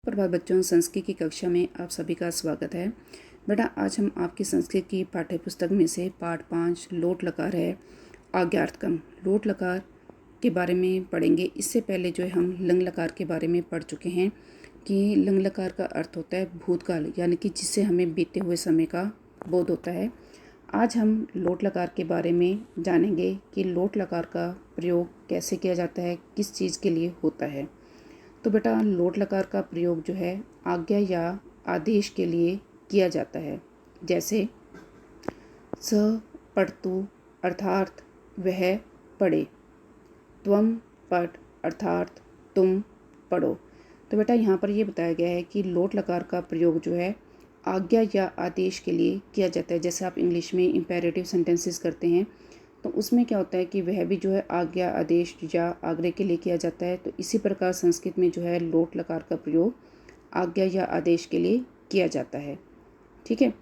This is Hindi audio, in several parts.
प्रभात बच्चों, संस्कृत की कक्षा में आप सभी का स्वागत है। बेटा, आज हम आपकी संस्कृत की पाठ्य पुस्तक में से पाठ 5 लोट लकार है आज्ञार्थकम लोट लकार के बारे में पढ़ेंगे। इससे पहले जो है हम लंग लकार के बारे में पढ़ चुके हैं कि लंग लकार का अर्थ होता है भूतकाल, यानी कि जिससे हमें बीते हुए समय का बोध होता है। आज हम लोट लकार के बारे में जानेंगे कि लोट लकार का प्रयोग कैसे किया जाता है, किस चीज़ के लिए होता है। तो बेटा, लोट लकार का प्रयोग जो है आज्ञा या आदेश के लिए किया जाता है। जैसे स पढ़तु अर्थात वह पढ़े, त्वम पढ़ अर्थात तुम पढ़ो। तो बेटा, यहाँ पर ये बताया गया है कि लोट लकार का प्रयोग जो है आज्ञा या आदेश के लिए किया जाता है। जैसे आप इंग्लिश में इम्पेरेटिव सेंटेंसेस करते हैं तो उसमें क्या होता है कि वह भी जो है आज्ञा, आदेश या आग्रह के लिए किया जाता है। तो इसी प्रकार संस्कृत में जो है लोट लकार का प्रयोग आज्ञा या आदेश के लिए किया जाता है। ठीक है,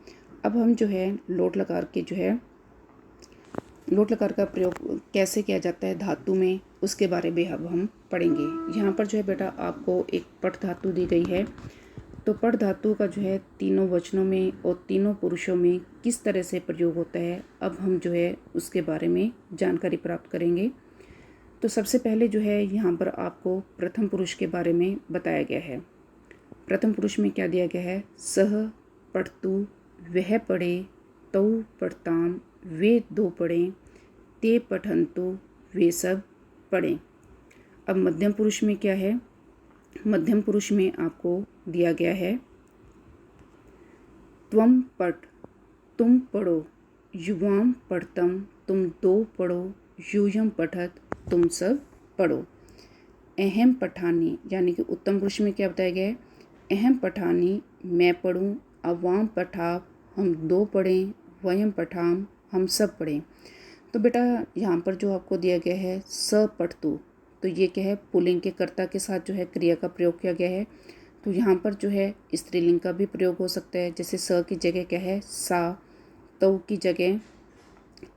अब हम जो है लोट लकार का प्रयोग कैसे किया जाता है धातु में, उसके बारे में अब हम पढ़ेंगे। यहाँ पर जो है बेटा आपको एक पठ धातु दी गई है। तो पठ धातु का जो है तीनों वचनों में और तीनों पुरुषों में किस तरह से प्रयोग होता है, अब हम जो है उसके बारे में जानकारी प्राप्त करेंगे। तो सबसे पहले जो है यहाँ पर आपको प्रथम पुरुष के बारे में बताया गया है। प्रथम पुरुष में क्या दिया गया है? सह पढ़तु, वह पढ़े, तौ पढ़ताम, वे दो पढ़ें, ते पठन्तु, वे सब पढ़ें। अब मध्यम पुरुष में क्या है? मध्यम पुरुष में आपको दिया गया है त्वम पठ, तुम पढ़ो, युवाम पढ़तम, तुम दो पढ़ो, यूयम पठत, तुम सब पढ़ो। अहम पठानी, यानी कि उत्तम पुरुष में क्या बताया गया है? अहम पठानी, मैं पढ़ूँ, अवाम पठाव, हम दो पढ़ें, वयम पठाम, हम सब पढ़ें। तो बेटा यहाँ पर जो आपको दिया गया है स पढ़तु, तो ये क्या है? पुल्लिंग के कर्ता के साथ जो है क्रिया का प्रयोग किया गया है। तो यहाँ पर जो है स्त्रीलिंग का भी प्रयोग हो सकता है। जैसे स की जगह क्या है? सा, तौ की जगह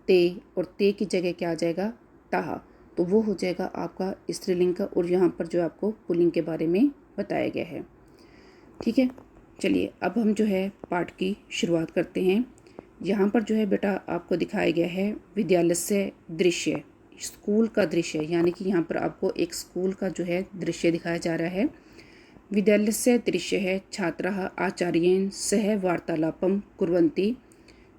ते, और ते की जगह क्या आ जाएगा? ताहा। तो वो हो जाएगा आपका स्त्रीलिंग का, और यहाँ पर जो आपको पुल्लिंग के बारे में बताया गया है। ठीक है, चलिए अब हम जो है पाठ की शुरुआत करते हैं। यहाँ पर जो है बेटा आपको दिखाया गया है विद्यालय से दृश्य, स्कूल का दृश्य, यानी कि यहाँ पर आपको एक स्कूल का जो है दृश्य दिखाया जा रहा है। विद्यालय से दृश्य है छात्राः आचार्येण सह वार्तालापं कुर्वन्ति।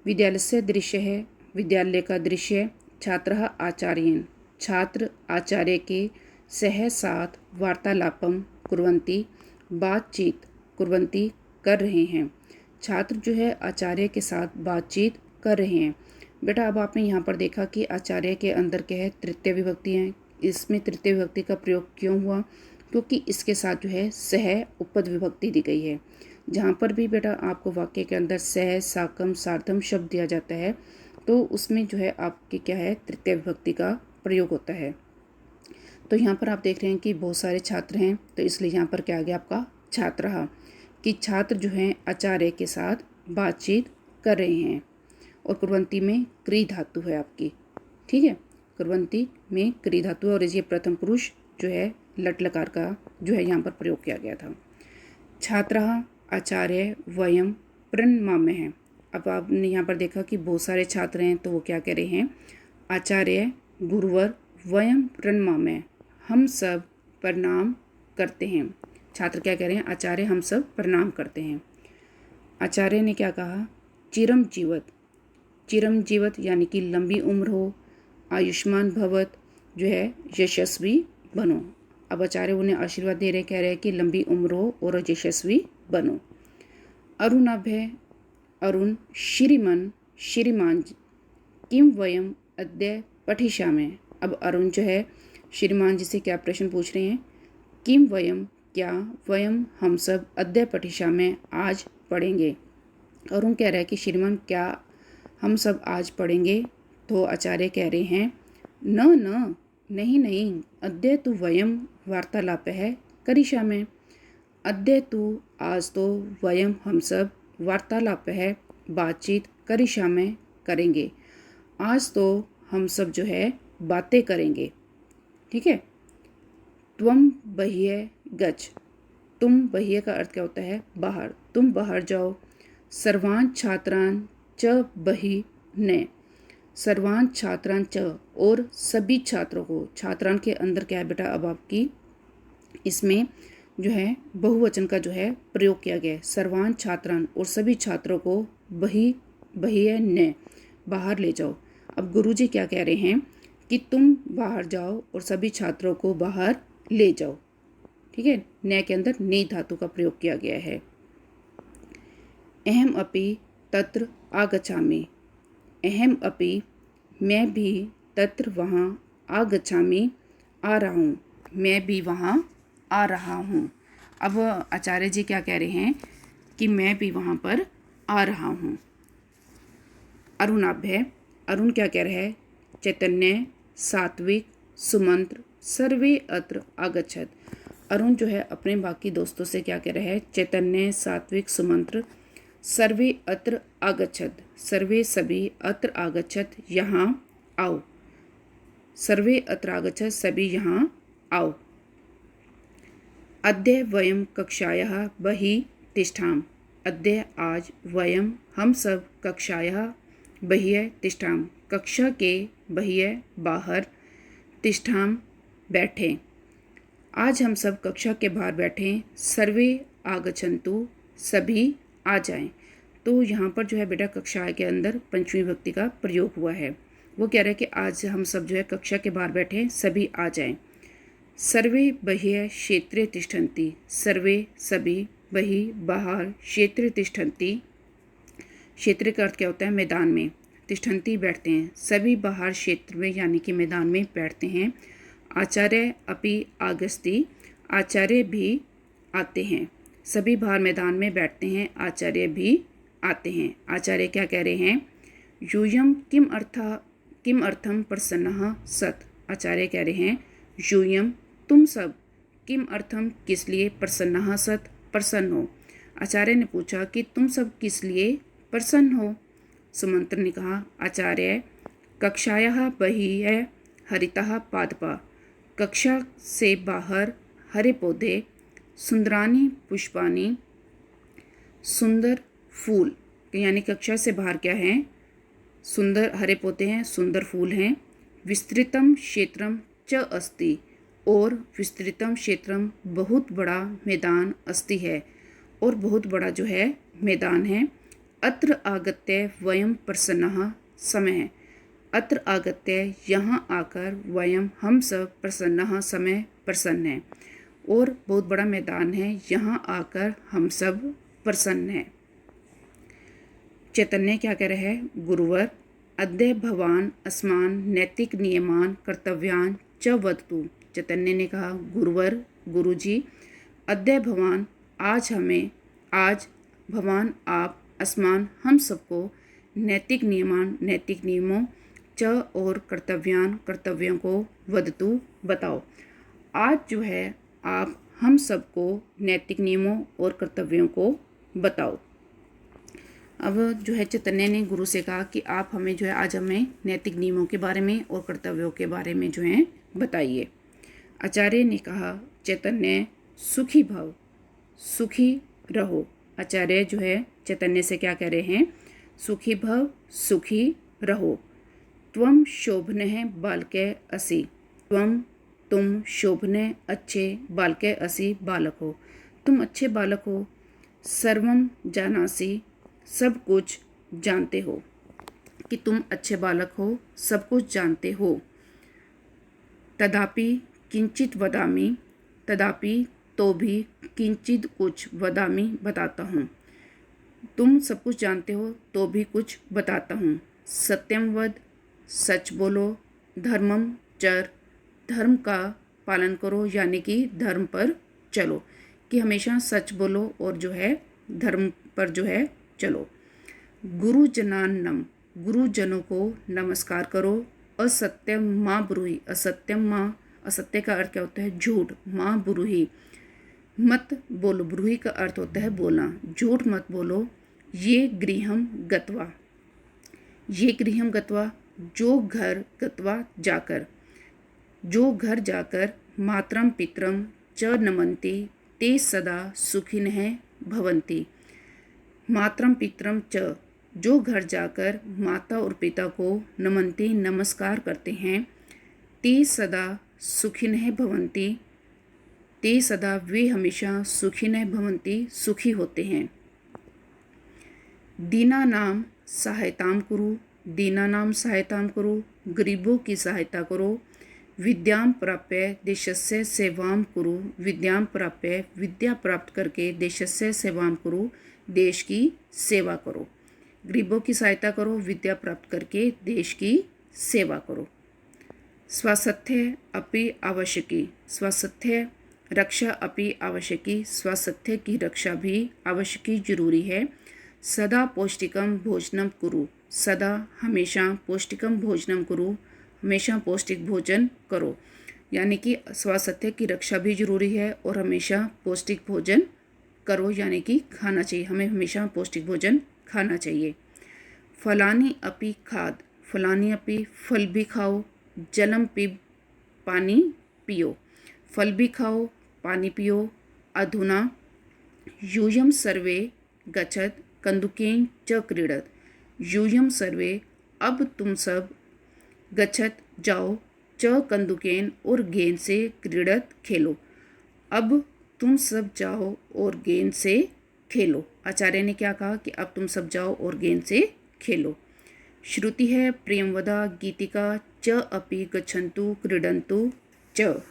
विद्यालय से दृश्य है विद्यालय का दृश्य, छात्राः आचार्येण, छात्र आचार्य के सह साथ वार्तालापं कुर्वन्ति, बातचीत कुर्वन्ति कर रहे हैं। छात्र जो है आचार्य के साथ बातचीत कर रहे हैं। बेटा अब आपने यहाँ पर देखा कि आचार्य के अंदर क्या है? तृतीय विभक्ति है। इसमें तृतीय विभक्ति का प्रयोग क्यों हुआ? क्योंकि इसके साथ जो है सह उपपद विभक्ति दी गई है। जहाँ पर भी बेटा आपको वाक्य के अंदर सह, साकम, सार्धम शब्द दिया जाता है तो उसमें जो है आपकी क्या है? तृतीय विभक्ति का प्रयोग होता है। तो यहाँ पर आप देख रहे हैं कि बहुत सारे छात्र हैं, तो इसलिए यहाँ पर क्या आ गया आपका? छात्रः, कि छात्र जो हैं आचार्य के साथ बातचीत कर रहे हैं। और कुर्वन्ति में क्री धातु है आपकी। ठीक है, कुर्वन्ति में क्री धातु है, और ये प्रथम पुरुष जो है लट लकार का जो है यहाँ पर प्रयोग किया गया था। छात्रः आचार्य वयम प्रणमाम्यः। अब आपने यहाँ पर देखा कि बहुत सारे छात्र हैं, तो वो क्या कह रहे हैं? आचार्य गुरुवर वयम प्रणमाम्यः, हम सब प्रणाम करते हैं। छात्र क्या कह रहे हैं? आचार्य हम सब प्रणाम करते हैं। आचार्य ने क्या कहा? चिरम जीवत, चिरम जीवत यानी कि लंबी उम्र हो, आयुष्मान भवत जो है यशस्वी बनो। अब आचार्य उन्हें आशीर्वाद दे रहे, कह रहे हैं कि लंबी उम्र हो और यशस्वी बनो। अरुणाभ्य, अरुण, श्रीमन, श्रीमान, किम वयम अद्य पठिष्यामः। अब अरुण जो है श्रीमान जी से क्या प्रश्न पूछ रहे हैं? किम वयम, क्या, वयम हम सब, अद्य पठिष्यामः आज पढ़ेंगे। अरुण कह रहा है कि श्रीमान क्या हम सब आज पढ़ेंगे? तो आचार्य कह रहे हैं न, नहीं नहीं, अद्य तु वयम वार्तालापः करिष्यामः। अद्य तु, आज तो, वयम हम सब, वार्तालापः बातचीत, करिष्यामः करेंगे, आज तो हम सब जो है बातें करेंगे। ठीक है। त्वम बह्य गच्छ, तुम बहिये का अर्थ क्या होता है बाहर, तुम बाहर जाओ। सर्वान छात्रान च बहि ने, सर्वान छात्रान च और सभी छात्रों को, छात्रान के अंदर क्या है बेटा अब आपकी इसमें जो है बहुवचन का जो है प्रयोग किया गया है। सर्वान छात्रान और सभी छात्रों को बहिये ने बाहर ले जाओ। अब गुरुजी क्या कह रहे हैं कि तुम बाहर जाओ और सभी छात्रों को बाहर ले जाओ। ठीक है, ने के अंदर ने धातु का प्रयोग किया गया है। अहम अपि तत्र आगच्छामि, अहम अपि मैं भी, तत्र वहाँ, आगच्छामि आ रहा हूँ, मैं भी वहाँ आ रहा हूँ। अब आचार्य जी क्या कह रहे हैं कि मैं भी वहाँ पर आ रहा हूँ। अरुणाभ्य, अरुण क्या कह रहा है, चैतन्य सात्विक सुमंत्र सर्वे अत्र आगच्छत। अरुण जो है अपने बाकी दोस्तों से क्या कह रहा है, चैतन्य सात्विक सुमंत्र सर्वे अत्र आगच्छत, सर्वे सभी अत्र आगच्छत यहाँ आओ, सर्वे अत्र आगच्छत सभी यहाँ आओ। अद्य वयं कक्षायाः बहिः तिष्ठाम, अद्य आज वयं हम सब कक्षायाः बहिः तिष्ठाम कक्षा के बहिः बाहर, तिष्ठाम बैठे, आज हम सब कक्षा के बाहर बैठें। सर्वे आगच्छन्तु सभी आ जाएं। तो यहाँ पर जो है बेटा कक्षा के अंदर पंचमी विभक्ति का प्रयोग हुआ है। वो कह रहे हैं कि आज हम सब जो है कक्षा के बाहर बैठे सभी आ जाएं। सर्वे बहिः क्षेत्रे तिष्ठन्ति, सर्वे सभी बहिः बाहर क्षेत्रे तिष्ठन्ति, क्षेत्र का अर्थ क्या होता है मैदान में, तिष्ठन्ति बैठते हैं, सभी बाहर क्षेत्र में यानी कि मैदान में बैठते हैं। आचार्य अपि आगस्ति, आचार्य भी आते हैं, सभी बाहर मैदान में बैठते हैं, आचार्य भी आते हैं। आचार्य क्या कह रहे हैं, यूयम किम अर्थम प्रसन्नः सत्, आचार्य कह रहे हैं यूयम तुम सब, किम अर्थम किस लिए, प्रसन्नः सत् प्रसन्न हो। आचार्य ने पूछा कि तुम सब किस लिए प्रसन्न हो। सुमंत्र ने कहा आचार्य कक्षायाः बहिः हरितः पादपा, कक्षा से बाहर हरे पौधे, सुंदरानी पुष्पानी सुंदर फूल, यानी कक्षा से बाहर क्या है सुंदर हरे पौधे हैं, सुंदर फूल हैं। विस्तृतम क्षेत्रम च अस्ति, और विस्तृतम क्षेत्रम बहुत बड़ा मैदान अस्ति है, और बहुत बड़ा जो है मैदान है। अत्र आगत्य वयम प्रसन्नः समय, अत्र आगत्य यहाँ आकर, वयम हम सब, प्रसन्नः समय प्रसन्न है, और बहुत बड़ा मैदान है, यहाँ आकर हम सब प्रसन्न हैं। चैतन्य क्या कह रहे हैं, गुरुवर अद्य भवान अस्मान नैतिक नियमान कर्तव्यान च वदतु। चैतन्य ने कहा गुरुवर गुरुजी, अद्य भवान आज हमें, आज भवान आप, अस्मान हम सबको, नैतिक नियमान नैतिक नियमों, च और कर्तव्यान कर्तव्यों को, वदतु बताओ। आज जो है आप हम सबको नैतिक नियमों और कर्तव्यों को बताओ। अब जो है चैतन्य ने गुरु से कहा कि आप हमें जो है आज हमें नैतिक नियमों के बारे में और कर्तव्यों के बारे में जो है बताइए। आचार्य ने कहा चैतन्य सुखी भव, सुखी रहो। आचार्य जो है चैतन्य से क्या कह रहे हैं, सुखी भव सुखी रहो। त्वम शोभने बालके असि, तुम शोभने अच्छे, बालके असि बालक हो, तुम अच्छे बालक हो। सर्वम जानासि, सब कुछ जानते हो, कि तुम अच्छे बालक हो, सब कुछ जानते हो। तदापि किंचित वदामि, तदापि तो भी, किंचित कुछ, वदामि बताता हूँ। तुम सब कुछ जानते हो तो भी कुछ बताता हूँ। सत्यम वद, सच बोलो। धर्मम चर, धर्म का पालन करो, यानी कि धर्म पर चलो, कि हमेशा सच बोलो और जो है धर्म पर जो है चलो। गुरुजनान्नम, गुरुजनों को नमस्कार करो। असत्यम माँ ब्रूहि, असत्यम माँ, असत्य का अर्थ क्या होता है झूठ, माँ ब्रूहि मत बोलो, ब्रूहि का अर्थ होता है बोलना, झूठ मत बोलो। ये गृहम गत्वा, ये गृहम गत्वा जो घर, गत्वा जाकर, जो घर जाकर। मातरम पितरम च नमन्ति, ते सदा सुखिनः भवन्ति। मातरम पितरम च, जो घर जाकर माता और पिता को नमन्ते नमस्कार करते हैं, ते सदा सुखिनः भवन्ति, ते सदा वे हमेशा सुखिनः भवन्ति सुखी होते हैं। दीनानाम सहायताम कुरु, दीनानाम सहायताम कुरु, गरीबों की सहायता करो। विद्याम प्राप्य देशस्य सेवाम कुरु, विद्याम प्राप्य विद्या प्राप्त करके देशस्य सेवाम कुरु, देश की सेवा करो। गरीबों की सहायता करो, विद्या प्राप्त करके देश की सेवा करो। स्वास्थ्य अपि आवश्यकी, स्वास्थ्य रक्षा अपि आवश्यकी, स्वास्थ्य की रक्षा भी आवश्यकी जरूरी है। सदा पौष्टिकम भोजनम कुरु, सदा हमेशा पौष्टिकम भोजनम कुरु, हमेशा पौष्टिक भोजन करो। यानी कि स्वास्थ्य की रक्षा भी जरूरी है और हमेशा पौष्टिक भोजन करो, यानी कि खाना चाहिए, हमें हमेशा पौष्टिक भोजन खाना चाहिए। फलानी अपि खाद, फलानी अपि फल भी खाओ, जलम पिब पानी पियो, फल भी खाओ पानी पियो। अधुना यूयम सर्वे गच्छत कंदुकेन च क्रीडत, यूयम सर्वे अब तुम सब, गच्छत जाओ, च कंदुकेन और गेंद से, क्रीडत खेलो, अब तुम सब जाओ और गेंद से खेलो। आचार्य ने क्या कहा कि अब तुम सब जाओ और गेंद से खेलो। श्रुति है प्रियंवदा गीतिका च अपि गच्छन्तु क्रीडन्तु च।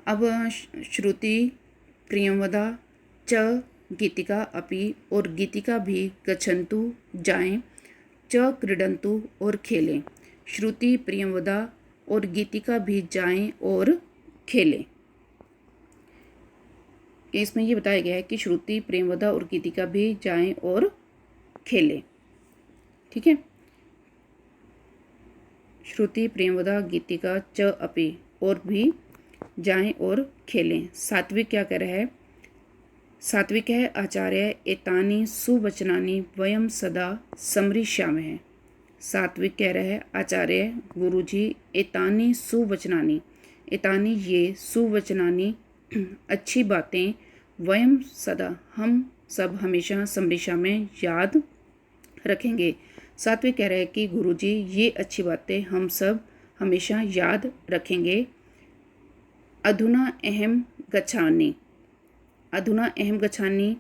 अब श्रुति प्रियंवदा च गीतिका अपि और गीतिका भी गच्छन्तु जाएं, च क्रीडन्तु और खेलें। श्रुति प्रियंवदा और गीतिका भी जाएं और खेलें। इसमें ये बताया गया है कि श्रुति प्रियंवदा और गीतिका भी जाएं और खेलें। ठीक है, श्रुति प्रियंवदा गीतिका च अपि और भी जाएं और खेलें। सात्विक क्या कह रहा है? सात्विक है आचार्य एतानी सुवचनानि वयम सदा समरिष्यामः। सात्विक कह रहे हैं आचार्य गुरुजी एतानी सुवचनानि, एतानी ये सुवचनानि अच्छी बातें, वयम सदा हम सब हमेशा समरिषा में याद रखेंगे। सात्विक कह रहे हैं कि गुरुजी ये अच्छी बातें हम सब हमेशा याद रखेंगे। अधुना अहम गच्छामि, अधुना अहम गच्छामि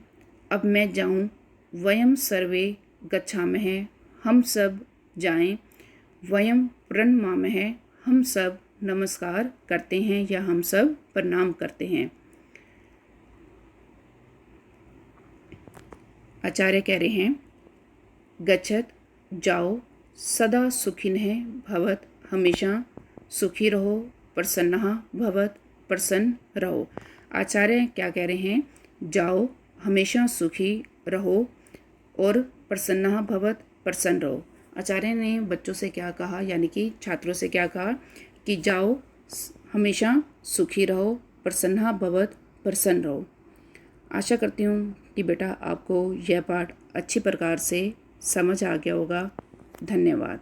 अब मैं जाऊं। वयम सर्वे गच्छामः हम सब जाएं। वयम प्रणमामः हम सब नमस्कार करते हैं या हम सब प्रणाम करते हैं। आचार्य कह रहे हैं गच्छत जाओ, सदा सुखिनः भवत हमेशा सुखी रहो, प्रसन्नः भवत प्रसन्न रहो। आचार्य क्या कह रहे हैं? जाओ हमेशा सुखी रहो और प्रसन्नः भवत प्रसन्न रहो। आचार्य ने बच्चों से क्या कहा, यानी कि छात्रों से क्या कहा कि जाओ हमेशा सुखी रहो, प्रसन्नः भवत प्रसन्न रहो। आशा करती हूँ कि बेटा आपको यह पाठ अच्छी प्रकार से समझ आ गया होगा। धन्यवाद।